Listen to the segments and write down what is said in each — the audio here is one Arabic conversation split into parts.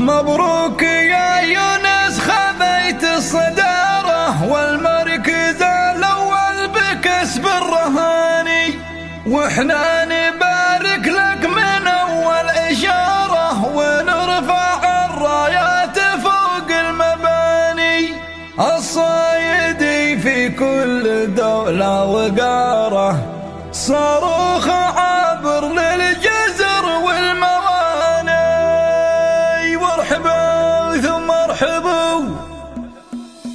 مبروك يا يونس خذيت الصدارة والمركز الأول بكسب الرهاني، واحنا نبارك لك من أول إشارة ونرفع الرايات فوق المباني. الصايدي في كل دولة وقارة صاروخ عابر للجزر والمواني، وارحبوا ثم ارحبوا.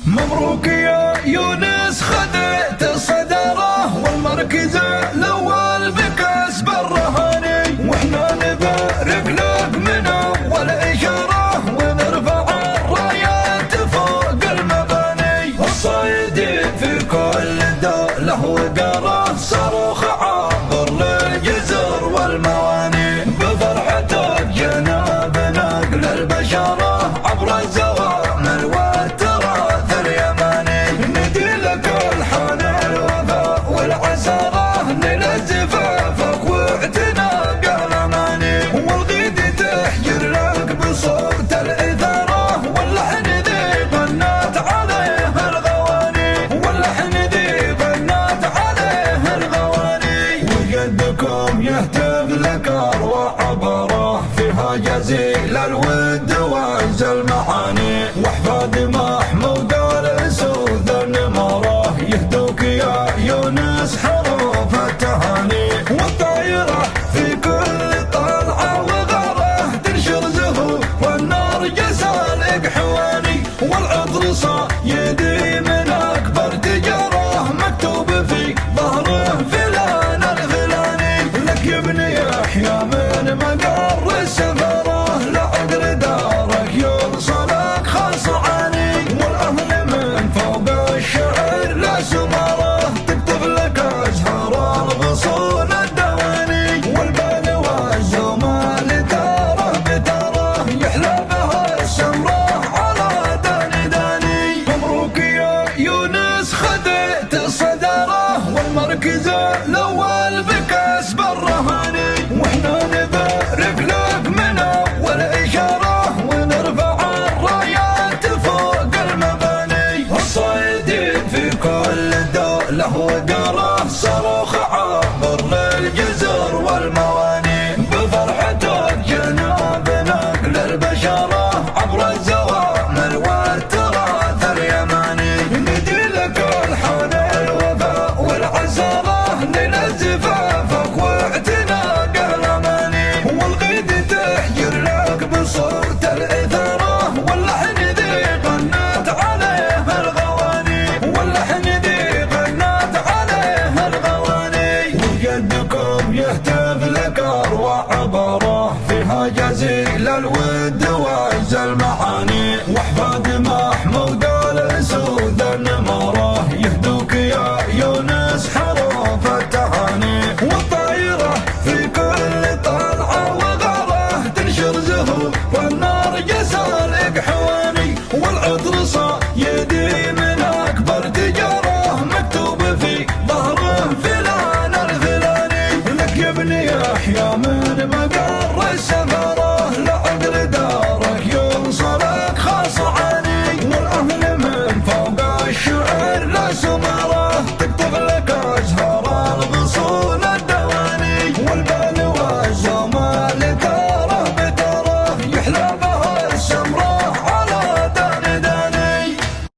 مبروك يا يونس خذيت الصدارة والمركز الأول بكسب الرهاني، واحنا نبارك لك من أول إشارة ونرفع الرايات فوق المباني. الصايدي في كل دولة وقارة صاروخ عابر للجزر والمواني، بفرحتك جينا بنقل البشارة عبر الزوامل والتراث اليماني. ندي لك الحان الوفاء والعسارة نيل زفافك واعتناق الأماني، والغيد تحجر لك بصوت الإثارة واللحن ذي غنات عليه الغواني، واللحن ذي غنات عليه الغواني. ويدكم يهتف لك أروع عبارة فيها جزيل الود وعز المعاني، واحفاد محمود الأسود النمارة يهدوك يا يونس حروف التهاني. والطايرة في كل طلعة وغارة تنشر زهور والنرجس الإقحواني، والعطر صايدي من أكبر تجارة مكتوب في ظهره فلان الفلاني. لك يا ابن يحيى من مقر السفرة لعقر دارك يوصلك خصعاني، والأهل من فوق الشعر لا سمارة تكتب لك أزهار الغصون الدواني، والبال والزمال تاره بتاره يحلى بها السمراء على داني داني. مبروك يا يونس خذيت الصدارة والمركز الأول بكسب الرهاني، واحنا نبارك لك من أول إشارة ونرفع الرايات فوق المباني. الصايدي في كل دولة وقارة صاروخ عابر للجزر والمواني، بفرحتك جينا بنقل البشارة عبر الزوامل والتراث اليماني. ندي لك الحان الوفاء والعسارة نيل زفافك واعتناق الأماني، والغيد تحجر لك بصوت الإثارة واللحن ذي غنات عليه الغواني، واللحن ذي غنات عليه الغواني. وجدكم يهتف لك أروع عبارة فيها جزيل الود وعز المعاني، واحفاد